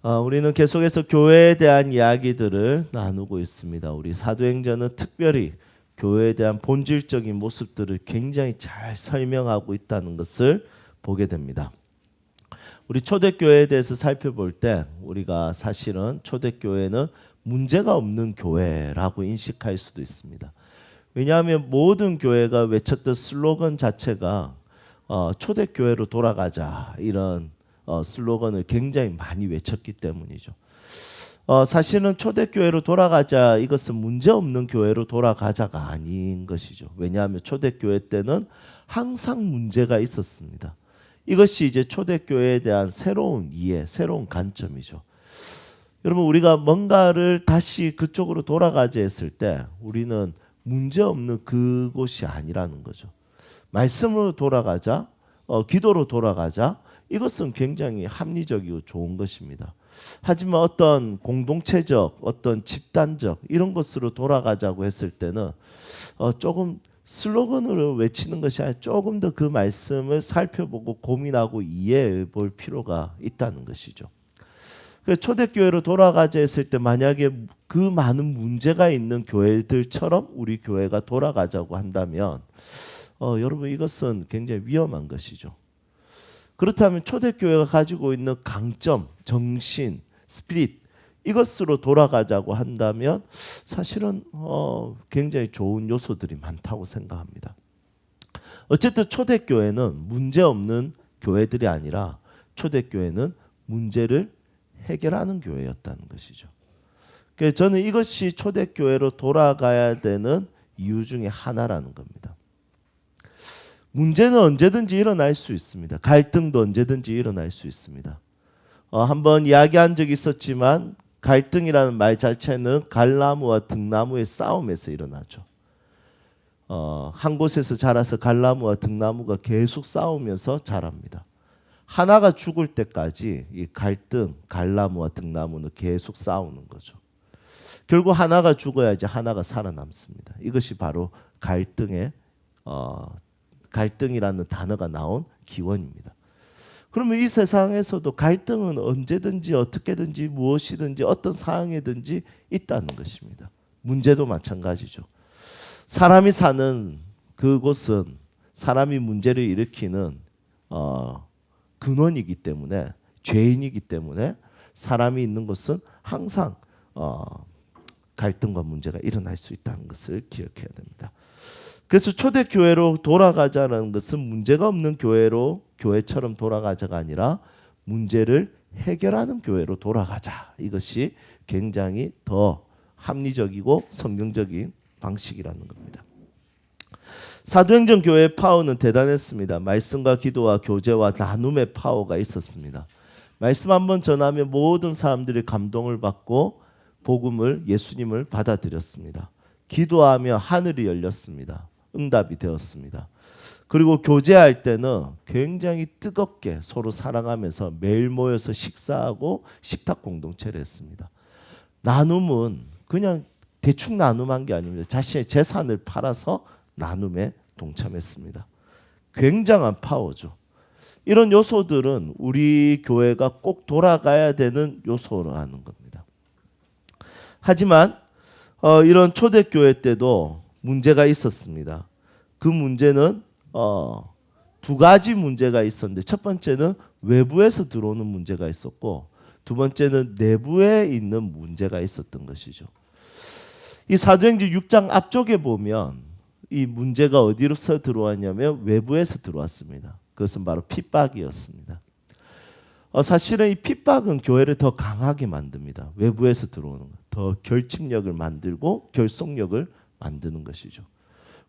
우리는 계속해서 교회에 대한 이야기들을 나누고 있습니다. 우리 사도행전은 특별히 교회에 대한 본질적인 모습들을 굉장히 잘 설명하고 있다는 것을 보게 됩니다. 우리 초대교회에 대해서 살펴볼 때 우리가 사실은 초대교회는 문제가 없는 교회라고 인식할 수도 있습니다. 왜냐하면 모든 교회가 외쳤던 슬로건 자체가 초대교회로 돌아가자 이런 슬로건을 굉장히 많이 외쳤기 때문이죠. 사실은 초대교회로 돌아가자 이것은 문제없는 교회로 돌아가자가 아닌 것이죠. 왜냐하면 초대교회 때는 항상 문제가 있었습니다. 이것이 이제 초대교회에 대한 새로운 이해, 새로운 관점이죠. 여러분, 우리가 뭔가를 다시 그쪽으로 돌아가자 했을 때 우리는 문제없는 그곳이 아니라는 거죠. 말씀으로 돌아가자, 기도로 돌아가자, 이것은 굉장히 합리적이고 좋은 것입니다. 하지만 어떤 공동체적, 어떤 집단적 이런 것으로 돌아가자고 했을 때는 조금 슬로건으로 외치는 것이 아니라 조금 더 그 말씀을 살펴보고 고민하고 이해해 볼 필요가 있다는 것이죠. 초대교회로 돌아가자 했을 때 만약에 그 많은 문제가 있는 교회들처럼 우리 교회가 돌아가자고 한다면 여러분, 이것은 굉장히 위험한 것이죠. 그렇다면 초대교회가 가지고 있는 강점, 정신, 스피릿 이것으로 돌아가자고 한다면 사실은 굉장히 좋은 요소들이 많다고 생각합니다. 어쨌든 초대교회는 문제없는 교회들이 아니라 초대교회는 문제를 해결하는 교회였다는 것이죠. 그래서 저는 이것이 초대교회로 돌아가야 되는 이유 중에 하나라는 겁니다. 문제는 언제든지 일어날 수 있습니다. 갈등도 언제든지 일어날 수 있습니다. 한번 이야기한 적이 있었지만 갈등이라는 말 자체는 갈나무와 등나무의 싸움에서 일어나죠. 한 곳에서 자라서 갈나무와 등나무가 계속 싸우면서 자랍니다. 하나가 죽을 때까지 이 갈등, 갈나무와 등나무는 계속 싸우는 거죠. 결국 하나가 죽어야지 하나가 살아남습니다. 이것이 바로 갈등이라는 단어가 나온 기원입니다. 그러면 이 세상에서도 갈등은 언제든지 어떻게든지 무엇이든지 어떤 상황이든지 있다는 것입니다. 문제도 마찬가지죠. 사람이 사는 그곳은 사람이 문제를 일으키는 근원이기 때문에, 죄인이기 때문에 사람이 있는 곳은 항상 갈등과 문제가 일어날 수 있다는 것을 기억해야 됩니다. 그래서 초대교회로 돌아가자는 것은 문제가 없는 교회처럼 돌아가자가 아니라 문제를 해결하는 교회로 돌아가자. 이것이 굉장히 더 합리적이고 성경적인 방식이라는 겁니다. 사도행전 교회의 파워는 대단했습니다. 말씀과 기도와 교제와 나눔의 파워가 있었습니다. 말씀 한번 전하면 모든 사람들이 감동을 받고 복음을, 예수님을 받아들였습니다. 기도하며 하늘이 열렸습니다. 응답이 되었습니다. 그리고 교제할 때는 굉장히 뜨겁게 서로 사랑하면서 매일 모여서 식사하고 식탁 공동체를 했습니다. 나눔은 그냥 대충 나눔한 게 아닙니다. 자신의 재산을 팔아서 나눔에 동참했습니다. 굉장한 파워죠. 이런 요소들은 우리 교회가 꼭 돌아가야 되는 요소라는 겁니다. 하지만 이런 초대교회 때도 문제가 있었습니다. 그 문제는 두 가지 문제가 있었는데, 첫 번째는 외부에서 들어오는 문제가 있었고, 두 번째는 내부에 있는 문제가 있었던 것이죠. 이 사도행전 6장 앞쪽에 보면 이 문제가 어디로서 들어왔냐면 외부에서 들어왔습니다. 그것은 바로 핍박이었습니다. 사실은 이 핍박은 교회를 더 강하게 만듭니다. 외부에서 들어오는 것, 더 결집력을 만들고 결속력을 만드는 것이죠.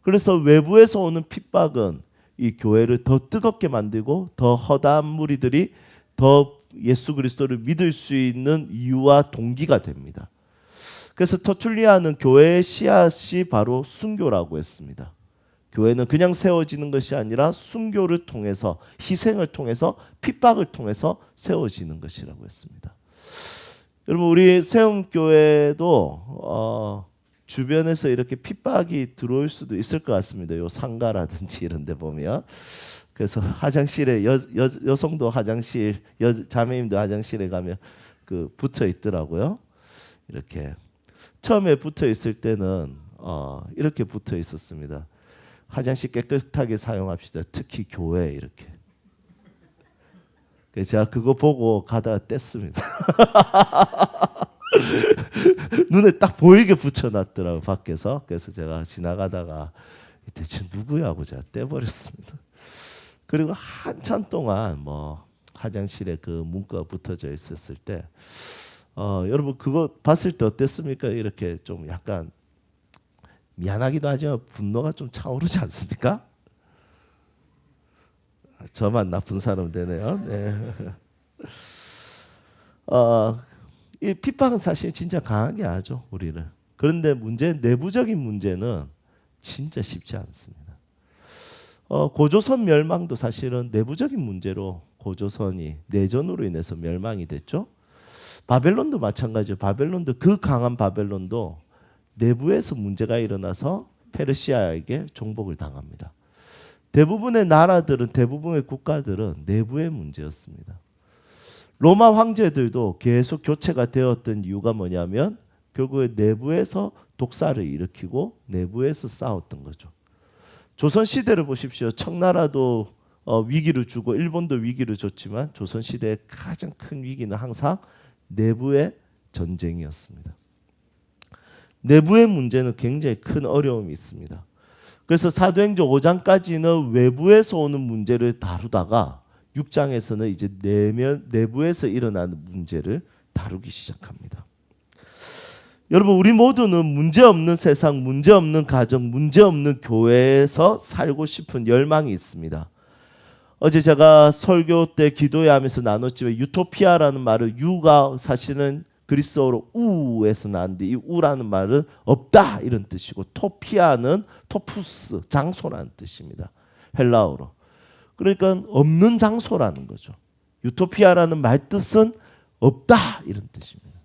그래서 외부에서 오는 핍박은 이 교회를 더 뜨겁게 만들고 더 허다한 무리들이 더 예수 그리스도를 믿을 수 있는 이유와 동기가 됩니다. 그래서 터툴리아는 교회의 씨앗이 바로 순교라고 했습니다. 교회는 그냥 세워지는 것이 아니라 순교를 통해서, 희생을 통해서, 핍박을 통해서 세워지는 것이라고 했습니다. 여러분, 우리 세움교회도 주변에서 이렇게 핍박이 들어올 수도 있을 것 같습니다. 요 상가라든지 이런 데 보면. 그래서 화장실에 여성도 화장실, 자매님도 화장실에 가면 붙어 있더라고요. 이렇게 처음에 붙어 있을 때는 이렇게 붙어 있었습니다. 화장실 깨끗하게 사용합시다. 특히 교회 이렇게. 그래서 제가 그거 보고 가다가 뗐습니다. 눈에 딱 보이게 붙여놨더라고 밖에서. 그래서 제가 지나가다가 대체 누구야 하고 제가 떼버렸습니다. 그리고 한참 동안 뭐 화장실에 그 문구가 붙어져 있었을 때 여러분 그거 봤을 때 어땠습니까? 이렇게 좀 약간 미안하기도 하지만 분노가 좀 차오르지 않습니까? 저만 나쁜 사람 되네요. 네. 이 핍박은 사실 진짜 강하게 하죠 우리를. 그런데 내부적인 문제는 진짜 쉽지 않습니다. 고조선 멸망도 사실은 내부적인 문제로 고조선이 내전으로 인해서 멸망이 됐죠. 바벨론도 마찬가지예요. 바벨론도 그 강한 바벨론도 내부에서 문제가 일어나서 페르시아에게 정복을 당합니다. 대부분의 나라들은 대부분의 국가들은 내부의 문제였습니다. 로마 황제들도 계속 교체가 되었던 이유가 뭐냐면 결국에 내부에서 독사를 일으키고 내부에서 싸웠던 거죠. 조선 시대를 보십시오. 청나라도 위기를 주고 일본도 위기를 줬지만 조선 시대의 가장 큰 위기는 항상 내부의 전쟁이었습니다. 내부의 문제는 굉장히 큰 어려움이 있습니다. 그래서 사도행전 5장까지는 외부에서 오는 문제를 다루다가 6장에서는 이제 내부에서 일어나는 문제를 다루기 시작합니다. 여러분 우리 모두는 문제없는 세상, 문제없는 가정, 문제없는 교회에서 살고 싶은 열망이 있습니다. 어제 제가 설교 때 기도회 하면서 나눴지만 유토피아라는 말을 유가 사실은 그리스어로 우에서 나왔는데 이 우라는 말은 없다 이런 뜻이고 토피아는 토푸스 장소라는 뜻입니다. 헬라어로. 그러니까 없는 장소라는 거죠. 유토피아라는 말 뜻은 없다 이런 뜻입니다.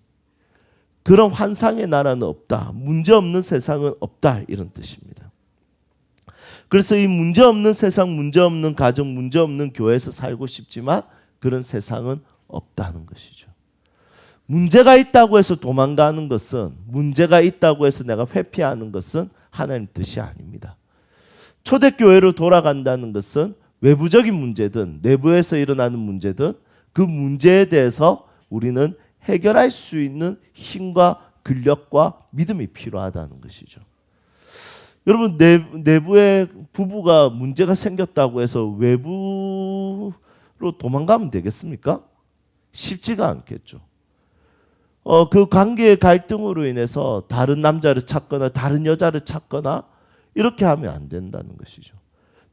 그런 환상의 나라는 없다. 문제없는 세상은 없다 이런 뜻입니다. 그래서 이 문제없는 세상, 문제없는 가정, 문제없는 교회에서 살고 싶지만 그런 세상은 없다는 것이죠. 문제가 있다고 해서 도망가는 것은 문제가 있다고 해서 내가 회피하는 것은 하나님 뜻이 아닙니다. 초대교회로 돌아간다는 것은 외부적인 문제든 내부에서 일어나는 문제든 그 문제에 대해서 우리는 해결할 수 있는 힘과 근력과 믿음이 필요하다는 것이죠. 여러분 내부에 부부가 문제가 생겼다고 해서 외부로 도망가면 되겠습니까? 쉽지가 않겠죠. 그 관계의 갈등으로 인해서 다른 남자를 찾거나 다른 여자를 찾거나 이렇게 하면 안 된다는 것이죠.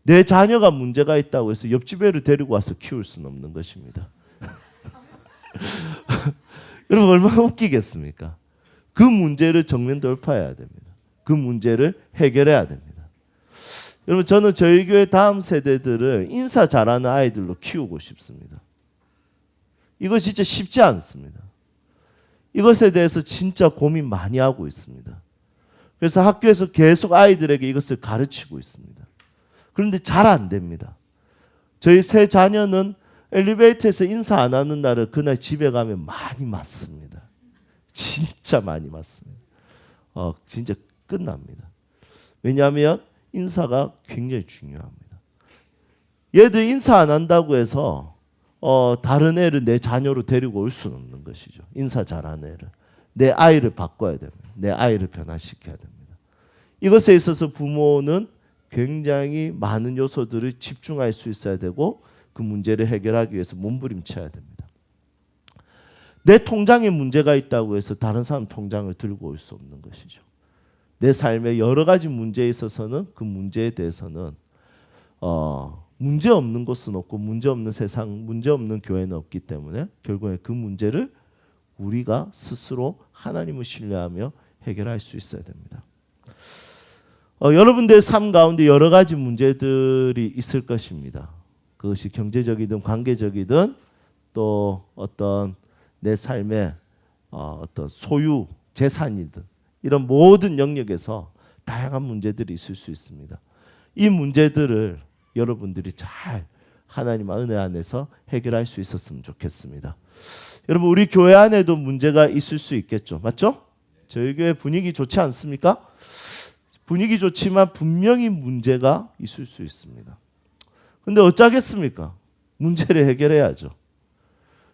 내 자녀가 문제가 있다고 해서 옆집 애를 데리고 와서 키울 수는 없는 것입니다. 여러분 얼마나 웃기겠습니까? 그 문제를 정면 돌파해야 됩니다. 그 문제를 해결해야 됩니다. 여러분 저는 저희 교회 다음 세대들을 인사 잘하는 아이들로 키우고 싶습니다. 이거 진짜 쉽지 않습니다. 이것에 대해서 진짜 고민 많이 하고 있습니다. 그래서 학교에서 계속 아이들에게 이것을 가르치고 있습니다. 그런데 잘 안 됩니다. 저희 세 자녀는 엘리베이터에서 인사 안 하는 날을 그날 집에 가면 많이 맞습니다. 진짜 많이 맞습니다. 진짜 끝납니다. 왜냐하면 인사가 굉장히 중요합니다. 얘들 인사 안 한다고 해서 다른 애를 내 자녀로 데리고 올 수는 없는 것이죠. 인사 잘하는 애를. 내 아이를 바꿔야 됩니다. 내 아이를 변화시켜야 됩니다. 이것에 있어서 부모는 굉장히 많은 요소들을 집중할 수 있어야 되고 그 문제를 해결하기 위해서 몸부림쳐야 됩니다. 내 통장에 문제가 있다고 해서 다른 사람 통장을 들고 올 수 없는 것이죠. 내 삶에 여러 가지 문제에 있어서는 그 문제에 대해서는 문제 없는 곳은 없고 문제 없는 세상, 문제 없는 교회는 없기 때문에 결국에 그 문제를 우리가 스스로 하나님을 신뢰하며 해결할 수 있어야 됩니다. 여러분들의 삶 가운데 여러 가지 문제들이 있을 것입니다. 그것이 경제적이든 관계적이든 또 어떤 내 삶의 어떤 소유, 재산이든 이런 모든 영역에서 다양한 문제들이 있을 수 있습니다. 이 문제들을 여러분들이 잘 하나님의 은혜 안에서 해결할 수 있었으면 좋겠습니다. 여러분, 우리 교회 안에도 문제가 있을 수 있겠죠. 맞죠? 저희 교회 분위기 좋지 않습니까? 분위기 좋지만 분명히 문제가 있을 수 있습니다. 근데 어쩌겠습니까? 문제를 해결해야죠.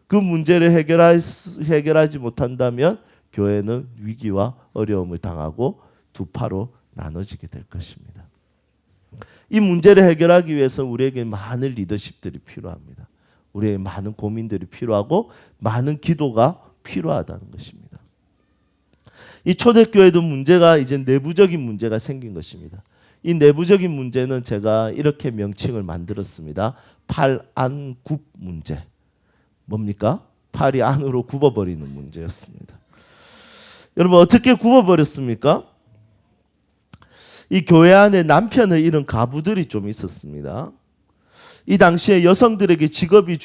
그 문제를 해결하지 못한다면 교회는 위기와 어려움을 당하고 두 파로 나눠지게 될 것입니다. 이 문제를 해결하기 위해서 우리에게 많은 리더십들이 필요합니다. 우리에게 많은 고민들이 필요하고 많은 기도가 필요하다는 것입니다. 이 초대교회도 문제가 이제 내부적인 문제가 생긴 것입니다. 이 내부적인 문제는 제가 이렇게 명칭을 만들었습니다. 팔안굽 문제. 뭡니까? 팔이 안으로 굽어버리는 문제였습니다. 여러분, 어떻게 굽어버렸습니까? 이 교회 안에 남편을 잃은 가부들이 좀 있었습니다. 이 당시에 여성들에게 직업이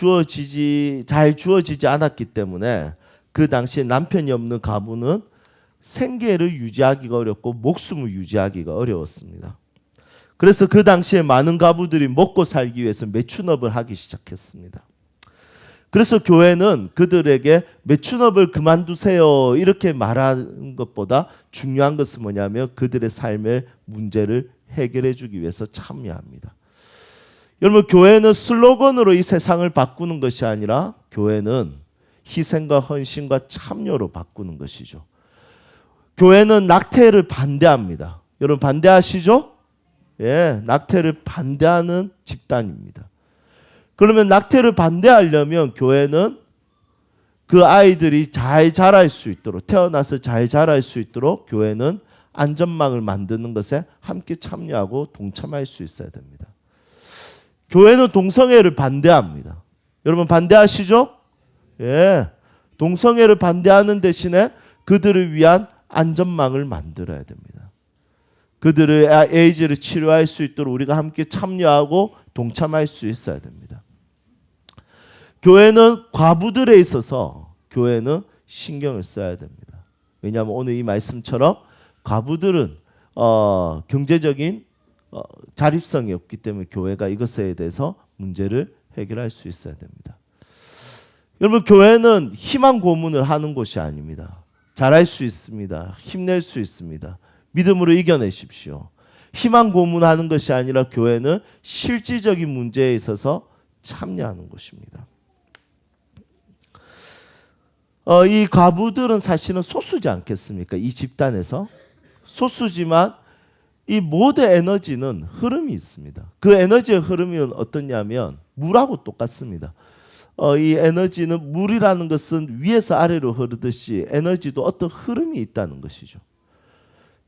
잘 주어지지 않았기 때문에 그 당시에 남편이 없는 가부는 생계를 유지하기가 어렵고 목숨을 유지하기가 어려웠습니다. 그래서 그 당시에 많은 가부들이 먹고 살기 위해서 매춘업을 하기 시작했습니다. 그래서 교회는 그들에게 매춘업을 그만두세요 이렇게 말하는 것보다 중요한 것은 뭐냐면 그들의 삶의 문제를 해결해 주기 위해서 참여합니다. 여러분, 교회는 슬로건으로 이 세상을 바꾸는 것이 아니라 교회는 희생과 헌신과 참여로 바꾸는 것이죠. 교회는 낙태를 반대합니다. 여러분, 반대하시죠? 예, 낙태를 반대하는 집단입니다. 그러면 낙태를 반대하려면 교회는 그 아이들이 잘 자랄 수 있도록, 태어나서 잘 자랄 수 있도록 교회는 안전망을 만드는 것에 함께 참여하고 동참할 수 있어야 됩니다. 교회는 동성애를 반대합니다. 여러분, 반대하시죠? 예, 동성애를 반대하는 대신에 그들을 위한 안전망을 만들어야 됩니다. 그들의 에이즈를 치료할 수 있도록 우리가 함께 참여하고 동참할 수 있어야 됩니다. 교회는 과부들에 있어서 교회는 신경을 써야 됩니다. 왜냐하면 오늘 이 말씀처럼 과부들은 경제적인 자립성이 없기 때문에 교회가 이것에 대해서 문제를 해결할 수 있어야 됩니다. 여러분, 교회는 희망 고문을 하는 곳이 아닙니다. 잘할 수 있습니다. 힘낼 수 있습니다. 믿음으로 이겨내십시오. 희망 고문하는 것이 아니라 교회는 실질적인 문제에 있어서 참여하는 곳입니다. 이 과부들은 사실은 소수지 않겠습니까? 이 집단에서 소수지만 이 모든 에너지는 흐름이 있습니다. 그 에너지의 흐름이 어떠냐면 물하고 똑같습니다. 이 에너지는 물이라는 것은 위에서 아래로 흐르듯이 에너지도 어떤 흐름이 있다는 것이죠.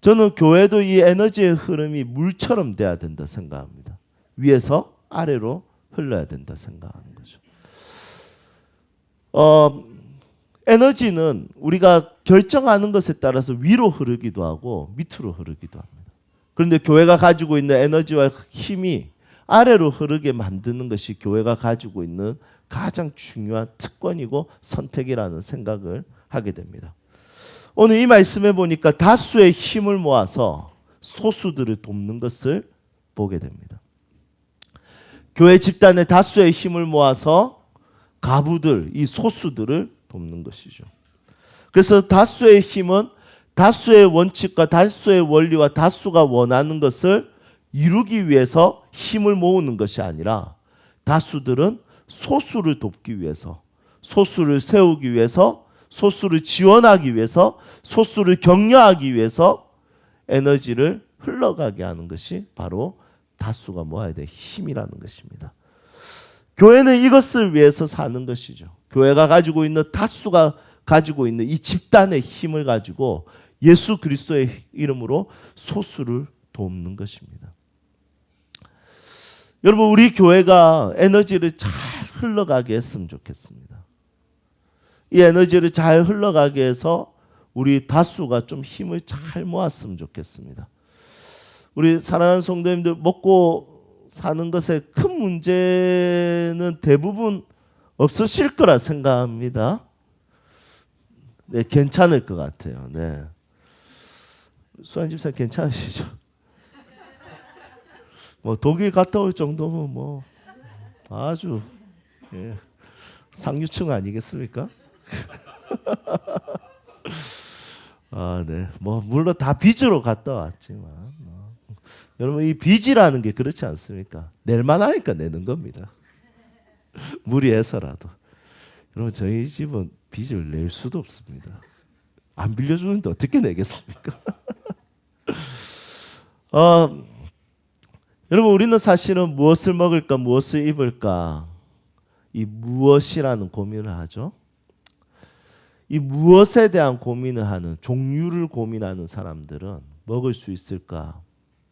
저는 교회도 이 에너지의 흐름이 물처럼 돼야 된다 생각합니다. 위에서 아래로 흘러야 된다 생각하는 거죠. 에너지는 우리가 결정하는 것에 따라서 위로 흐르기도 하고 밑으로 흐르기도 합니다. 그런데 교회가 가지고 있는 에너지와 힘이 아래로 흐르게 만드는 것이 교회가 가지고 있는 가장 중요한 특권이고 선택이라는 생각을 하게 됩니다. 오늘 이 말씀에 보니까 다수의 힘을 모아서 소수들을 돕는 것을 보게 됩니다. 교회 집단의 다수의 힘을 모아서 가부들, 이 소수들을 돕는 것이죠. 그래서 다수의 힘은 다수의 원칙과 다수의 원리와 다수가 원하는 것을 이루기 위해서 힘을 모으는 것이 아니라 다수들은 소수를 돕기 위해서, 소수를 세우기 위해서, 소수를 지원하기 위해서, 소수를 격려하기 위해서 에너지를 흘러가게 하는 것이 바로 다수가 모아야 될 힘이라는 것입니다. 교회는 이것을 위해서 사는 것이죠. 교회가 가지고 있는 다수가 가지고 있는 이 집단의 힘을 가지고 예수 그리스도의 이름으로 소수를 돕는 것입니다. 여러분, 우리 교회가 에너지를 잘 흘러가게 했으면 좋겠습니다. 이 에너지를 잘 흘러가게 해서 우리 다수가 좀 힘을 잘 모았으면 좋겠습니다. 우리 사랑하는 성도님들, 먹고 사는 것에 큰 문제는 대부분 없으실 거라 생각합니다. 네, 괜찮을 것 같아요. 네. 수환 집사님 괜찮으시죠? 뭐 독일 갔다 올 정도면 뭐 아주 예, 상류층 아니겠습니까? 아, 네. 뭐 물론 다 빚으로 갔다 왔지만 여러분 이 빚이라는 게 그렇지 않습니까? 낼만 하니까 내는 겁니다. 무리해서라도. 여러분 저희 집은 빚을 낼 수도 없습니다. 안 빌려주는데 어떻게 내겠습니까? 여러분 우리는 사실은 무엇을 먹을까 무엇을 입을까 이 무엇이라는 고민을 하죠. 이 무엇에 대한 고민을 하는 종류를 고민하는 사람들은 먹을 수 있을까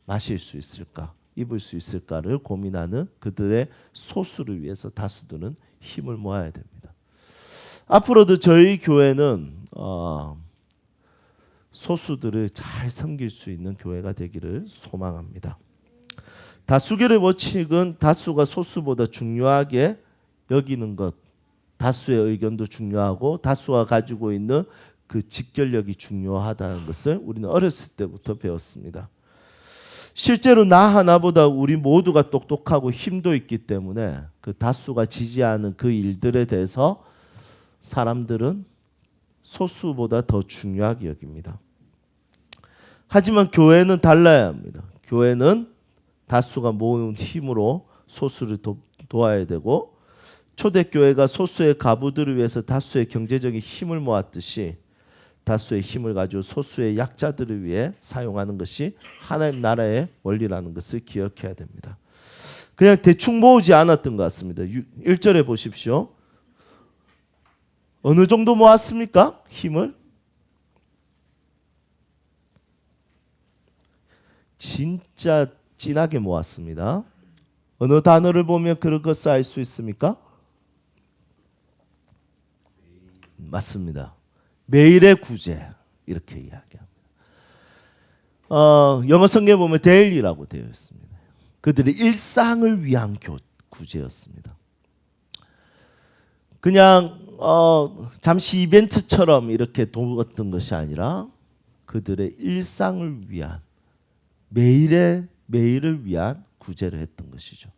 마실 수 있을까 입을 수 있을까를 고민하는 그들의 소수를 위해서 다수들은 힘을 모아야 됩니다. 앞으로도 저희 교회는 소수들을 잘 섬길 수 있는 교회가 되기를 소망합니다. 다수결의 원칙은 다수가 소수보다 중요하게 여기는 것, 다수의 의견도 중요하고 다수가 가지고 있는 그 직결력이 중요하다는 것을 우리는 어렸을 때부터 배웠습니다. 실제로 나 하나보다 우리 모두가 똑똑하고 힘도 있기 때문에 그 다수가 지지하는 그 일들에 대해서 사람들은 소수보다 더 중요하게 여깁니다. 하지만 교회는 달라야 합니다. 교회는 다수가 모은 힘으로 소수를 도와야 되고 초대교회가 소수의 가부들을 위해서 다수의 경제적인 힘을 모았듯이 다수의 힘을 가지고 소수의 약자들을 위해 사용하는 것이 하나님 나라의 원리라는 것을 기억해야 됩니다. 그냥 대충 모으지 않았던 것 같습니다. 1절에 보십시오. 어느 정도 모았습니까? 힘을? 진짜 진하게 모았습니다. 어느 단어를 보면 그런 것을 알 수 있습니까? 맞습니다. 매일의 구제 이렇게 이야기합니다. 영어 성경에 보면 데일리라고 되어 있습니다. 그들의 일상을 위한 구제였습니다. 그냥 잠시 이벤트처럼 이렇게 도왔던 것이 아니라 그들의 일상을 위한 매일을 위한 구제를 했던 것이죠.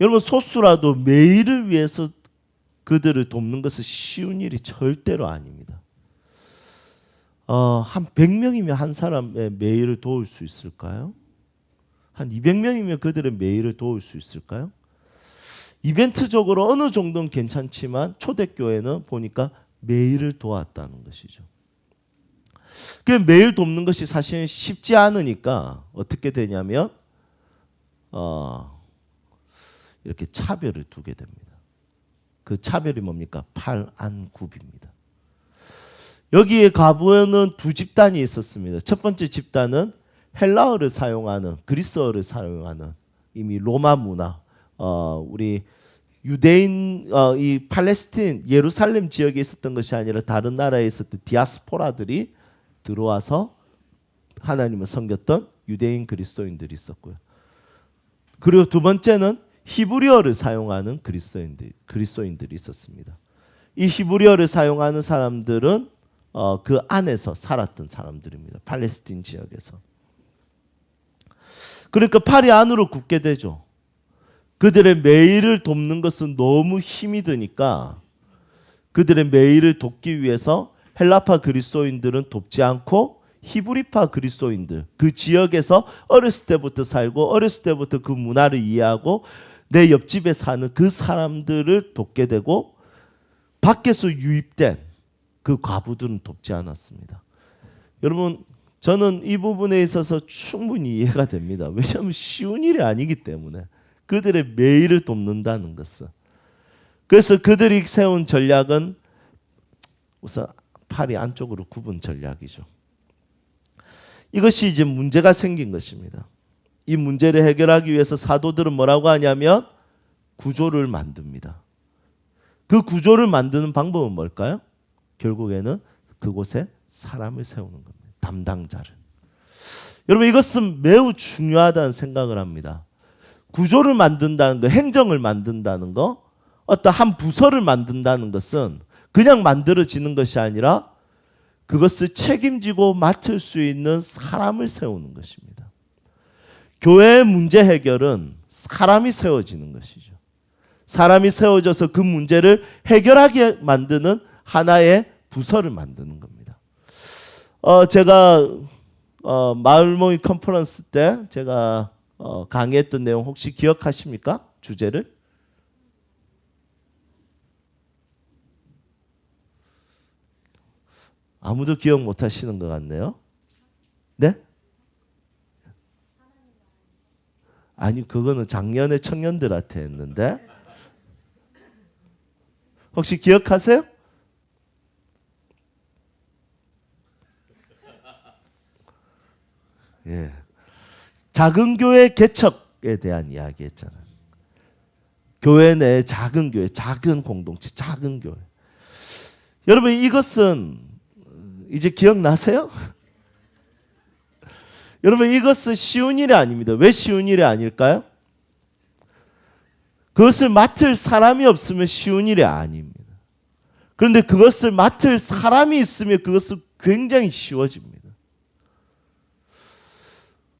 여러분 소수라도 매일을 위해서 그들을 돕는 것은 쉬운 일이 절대로 아닙니다. 한 100명이면 한 사람의 매일을 도울 수 있을까요? 한 200명이면 그들의 매일을 도울 수 있을까요? 이벤트적으로 어느 정도는 괜찮지만 초대교회는 보니까 매일을 도왔다는 것이죠. 그 매일 돕는 것이 사실은 쉽지 않으니까 어떻게 되냐면 이렇게 차별을 두게 됩니다. 그 차별이 뭡니까? 팔안굽입니다. 여기에 가부에는 두 집단이 있었습니다. 첫 번째 집단은 헬라어를 사용하는 그리스어를 사용하는 이미 로마 문화 우리 유대인 이 팔레스틴 예루살렘 지역에 있었던 것이 아니라 다른 나라에 있었던 디아스포라들이 들어와서 하나님을 섬겼던 유대인 그리스도인들이 있었고요. 그리고 두 번째는 히브리어를 사용하는 그리스도인들이 있었습니다. 이 히브리어를 사용하는 사람들은 그 안에서 살았던 사람들입니다. 팔레스틴 지역에서. 그러니까 팔이 안으로 굽게 되죠. 그들의 매일을 돕는 것은 너무 힘이 드니까 그들의 매일을 돕기 위해서 헬라파 그리스도인들은 돕지 않고 히브리파 그리스도인들 그 지역에서 어렸을 때부터 살고 어렸을 때부터 그 문화를 이해하고 내 옆집에 사는 그 사람들을 돕게 되고 밖에서 유입된 그 과부들은 돕지 않았습니다. 여러분 저는 이 부분에 있어서 충분히 이해가 됩니다. 왜냐하면 쉬운 일이 아니기 때문에 그들의 매일을 돕는다는 것은. 그래서 그들이 세운 전략은 우선 팔이 안쪽으로 굽은 전략이죠. 이것이 이제 문제가 생긴 것입니다. 이 문제를 해결하기 위해서 사도들은 뭐라고 하냐면 구조를 만듭니다. 그 구조를 만드는 방법은 뭘까요? 결국에는 그곳에 사람을 세우는 겁니다. 담당자를. 여러분 이것은 매우 중요하다는 생각을 합니다. 구조를 만든다는 거, 행정을 만든다는 거, 어떤 한 부서를 만든다는 것은 그냥 만들어지는 것이 아니라 그것을 책임지고 맡을 수 있는 사람을 세우는 것입니다. 교회의 문제 해결은 사람이 세워지는 것이죠. 사람이 세워져서 그 문제를 해결하게 만드는 하나의 부서를 만드는 겁니다. 제가 마을 모임 컨퍼런스 때 제가 강의했던 내용 혹시 기억하십니까? 주제를? 아무도 기억 못 하시는 것 같네요. 네? 아니, 그거는 작년에 청년들한테 했는데. 혹시 기억하세요? 예. 작은 교회 개척에 대한 이야기 했잖아요. 교회 내 작은 교회, 작은 공동체, 작은 교회. 여러분, 이것은 이제 기억나세요? 여러분, 이것은 쉬운 일이 아닙니다. 왜 쉬운 일이 아닐까요? 그것을 맡을 사람이 없으면 쉬운 일이 아닙니다. 그런데 그것을 맡을 사람이 있으면 그것은 굉장히 쉬워집니다.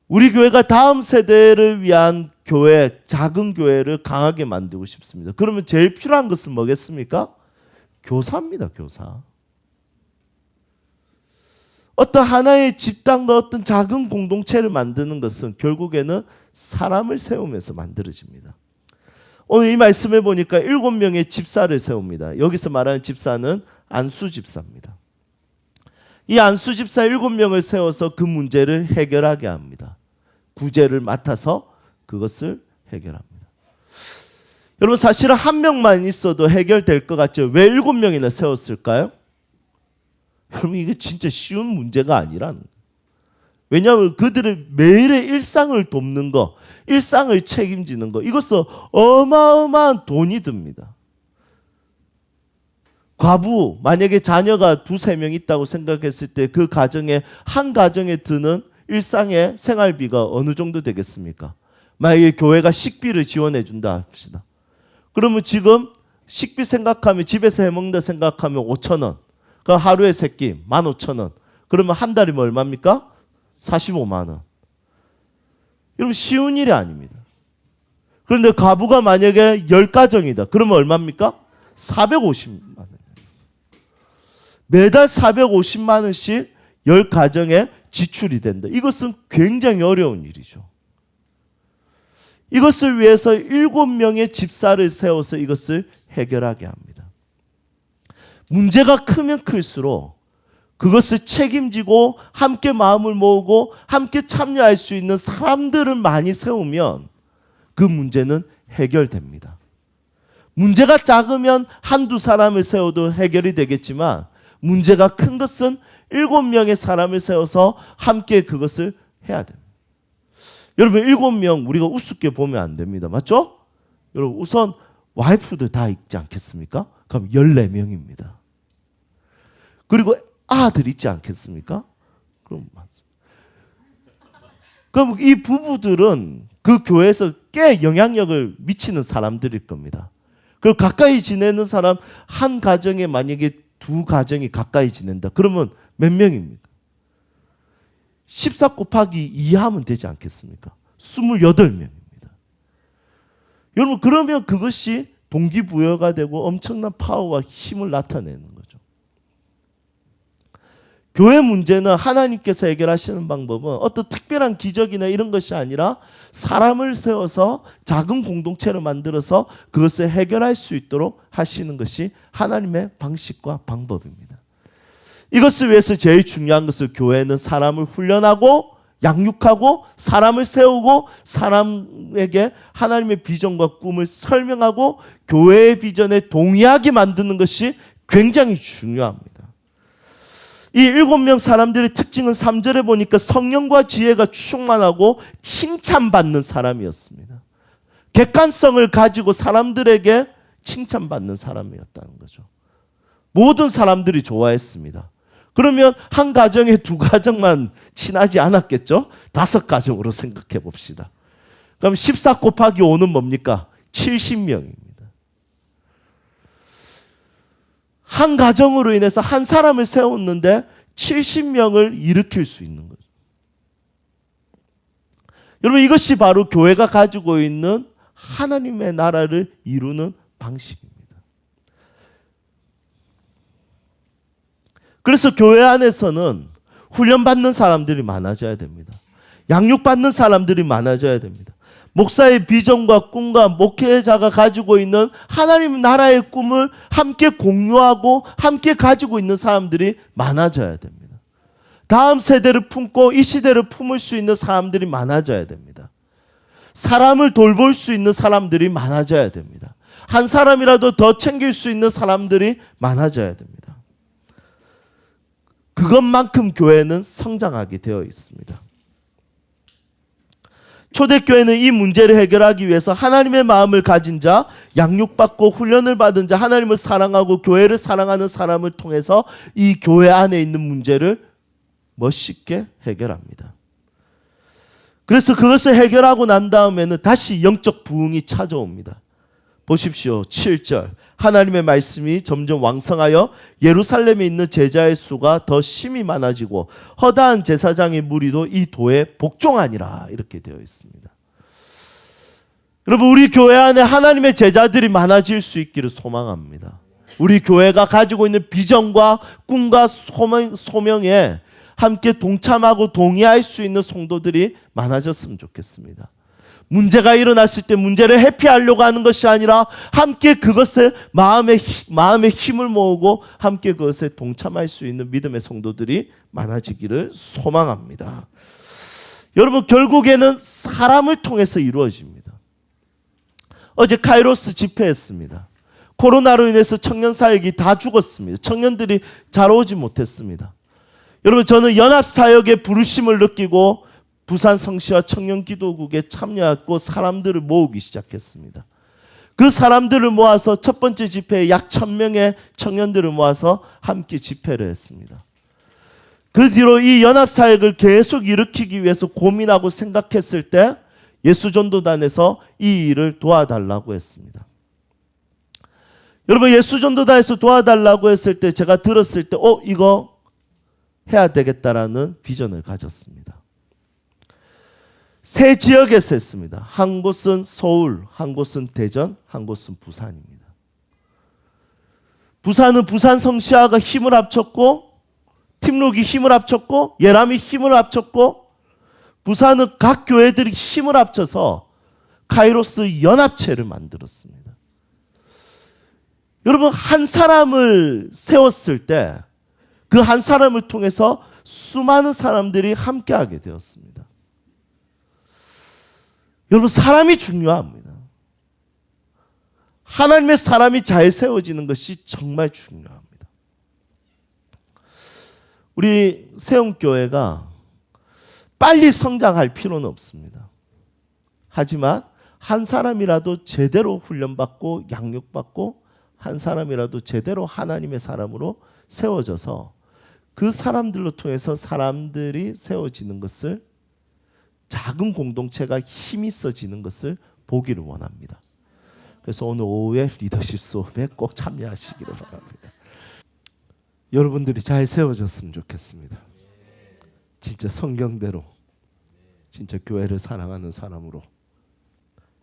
우리 교회가 다음 세대를 위한 교회, 작은 교회를 강하게 만들고 싶습니다. 그러면 제일 필요한 것은 뭐겠습니까? 교사입니다, 교사. 어떤 하나의 집단과 어떤 작은 공동체를 만드는 것은 결국에는 사람을 세우면서 만들어집니다. 오늘 이 말씀에 보니까 7명의 집사를 세웁니다. 여기서 말하는 집사는 안수 집사입니다. 이 안수 집사 7명을 세워서 그 문제를 해결하게 합니다. 구제를 맡아서 그것을 해결합니다. 여러분, 사실은 한 명만 있어도 해결될 것 같죠? 왜 7명이나 세웠을까요? 여러분, 이게 진짜 쉬운 문제가 아니라는 거예요. 왜냐하면 그들의 매일의 일상을 돕는 거, 일상을 책임지는 거, 이것은 어마어마한 돈이 듭니다. 과부, 만약에 자녀가 2-3명 있다고 생각했을 때 그 가정에, 한 가정에 드는 일상의 생활비가 어느 정도 되겠습니까? 만약에 교회가 식비를 지원해 준다 합시다. 그러면 지금 식비 생각하면, 집에서 해먹는다 생각하면 5,000원. 그 하루에 3끼 15,000원. 그러면 한 달이면 얼마입니까? 45만 원. 여러분, 쉬운 일이 아닙니다. 그런데 가부가 만약에 10가정이다. 그러면 얼마입니까? 450만 원. 매달 450만 원씩 10가정에 지출이 된다. 이것은 굉장히 어려운 일이죠. 이것을 위해서 7명의 집사를 세워서 이것을 해결하게 합니다. 문제가 크면 클수록 그것을 책임지고 함께 마음을 모으고 함께 참여할 수 있는 사람들을 많이 세우면 그 문제는 해결됩니다. 문제가 작으면 한두 사람을 세워도 해결이 되겠지만 문제가 큰 것은 7명의 사람을 세워서 함께 그것을 해야 됩니다. 여러분, 7명 우리가 우습게 보면 안 됩니다. 맞죠? 여러분, 우선 와이프도 다 있지 않겠습니까? 그럼 14명입니다. 그리고 아들 있지 않겠습니까? 그럼 이 부부들은 그 교회에서 꽤 영향력을 미치는 사람들일 겁니다. 그리고 가까이 지내는 사람 한 가정에 만약에 2가정이 가까이 지낸다. 그러면 몇 명입니까? 14 곱하기 2 하면 되지 않겠습니까? 28명입니다. 여러분, 그러면 그것이 동기부여가 되고 엄청난 파워와 힘을 나타내는 거죠. 교회 문제는 하나님께서 해결하시는 방법은 어떤 특별한 기적이나 이런 것이 아니라 사람을 세워서 작은 공동체를 만들어서 그것을 해결할 수 있도록 하시는 것이 하나님의 방식과 방법입니다. 이것을 위해서 제일 중요한 것은 교회는 사람을 훈련하고 양육하고 사람을 세우고 사람에게 하나님의 비전과 꿈을 설명하고 교회의 비전에 동의하게 만드는 것이 굉장히 중요합니다. 이 7명 사람들의 특징은 3절에 보니까 성령과 지혜가 충만하고 칭찬받는 사람이었습니다. 객관성을 가지고 사람들에게 칭찬받는 사람이었다는 거죠. 모든 사람들이 좋아했습니다. 그러면 한 가정에 2가정만 친하지 않았겠죠? 5가정으로 생각해 봅시다. 그럼 14 곱하기 5는 뭡니까? 70명입니다. 한 가정으로 인해서 한 사람을 세웠는데 70명을 일으킬 수 있는 거죠. 여러분, 이것이 바로 교회가 가지고 있는 하나님의 나라를 이루는 방식입니다. 그래서 교회 안에서는 훈련받는 사람들이 많아져야 됩니다. 양육받는 사람들이 많아져야 됩니다. 목사의 비전과 꿈과 목회자가 가지고 있는 하나님 나라의 꿈을 함께 공유하고 함께 가지고 있는 사람들이 많아져야 됩니다. 다음 세대를 품고 이 시대를 품을 수 있는 사람들이 많아져야 됩니다. 사람을 돌볼 수 있는 사람들이 많아져야 됩니다. 한 사람이라도 더 챙길 수 있는 사람들이 많아져야 됩니다. 그것만큼 교회는 성장하게 되어 있습니다. 초대교회는 이 문제를 해결하기 위해서 하나님의 마음을 가진 자, 양육받고 훈련을 받은 자, 하나님을 사랑하고 교회를 사랑하는 사람을 통해서 이 교회 안에 있는 문제를 멋있게 해결합니다. 그래서 그것을 해결하고 난 다음에는 다시 영적 부흥이 찾아옵니다. 보십시오. 7절. 하나님의 말씀이 점점 왕성하여 예루살렘에 있는 제자의 수가 더 심히 많아지고 허다한 제사장의 무리도 이 도에 복종하니라. 이렇게 되어 있습니다. 여러분, 우리 교회 안에 하나님의 제자들이 많아질 수 있기를 소망합니다. 우리 교회가 가지고 있는 비전과 꿈과 소명에 함께 동참하고 동의할 수 있는 성도들이 많아졌으면 좋겠습니다. 문제가 일어났을 때 문제를 회피하려고 하는 것이 아니라 함께 그것에 마음의 힘을 모으고 함께 그것에 동참할 수 있는 믿음의 성도들이 많아지기를 소망합니다. 여러분, 결국에는 사람을 통해서 이루어집니다. 어제 카이로스 집회했습니다. 코로나로 인해서 청년 사역이 다 죽었습니다. 청년들이 잘 오지 못했습니다. 여러분, 저는 연합사역의 부르심을 느끼고 부산 성시와 청년기도국에 참여하고 사람들을 모으기 시작했습니다. 그 사람들을 모아서 첫 번째 집회에 약 1000명의 청년들을 모아서 함께 집회를 했습니다. 그 뒤로 이 연합사역을 계속 일으키기 위해서 고민하고 생각했을 때 예수전도단에서 이 일을 도와달라고 했습니다. 여러분, 예수전도단에서 도와달라고 했을 때 제가 들었을 때 이거 해야 되겠다라는 비전을 가졌습니다. 세 지역에서 했습니다. 한 곳은 서울, 한 곳은 대전, 한 곳은 부산입니다. 부산은 부산 성시아가 힘을 합쳤고, 팀록이 힘을 합쳤고, 예람이 힘을 합쳤고, 부산은 각 교회들이 힘을 합쳐서 카이로스 연합체를 만들었습니다. 여러분, 한 사람을 세웠을 때 그 한 사람을 통해서 수많은 사람들이 함께하게 되었습니다. 여러분, 사람이 중요합니다. 하나님의 사람이 잘 세워지는 것이 정말 중요합니다. 우리 세움교회가 빨리 성장할 필요는 없습니다. 하지만 한 사람이라도 제대로 훈련받고 양육받고 한 사람이라도 제대로 하나님의 사람으로 세워져서 그 사람들로 통해서 사람들이 세워지는 것을, 작은 공동체가 힘이 있어지는 것을 보기를 원합니다. 그래서 오늘 오후에 리더십 수업에 꼭 참여하시기를 바랍니다. 여러분들이 잘 세워졌으면 좋겠습니다. 진짜 성경대로, 진짜 교회를 사랑하는 사람으로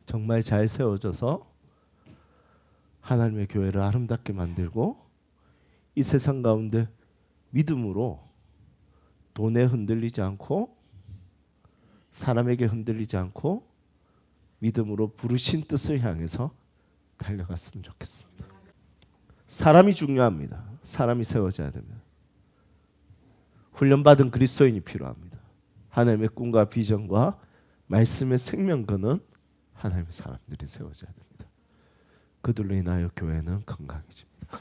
정말 잘 세워져서 하나님의 교회를 아름답게 만들고 이 세상 가운데 믿음으로 돈에 흔들리지 않고 사람에게 흔들리지 않고 믿음으로 부르신 뜻을 향해서 달려갔으면 좋겠습니다. 사람이 중요합니다. 사람이 세워져야 됩니다. 훈련받은 그리스도인이 필요합니다. 하나님의 꿈과 비전과 말씀의 생명거는 하나님의 사람들이 세워져야 됩니다. 그들로 인하여 교회는 건강해집니다.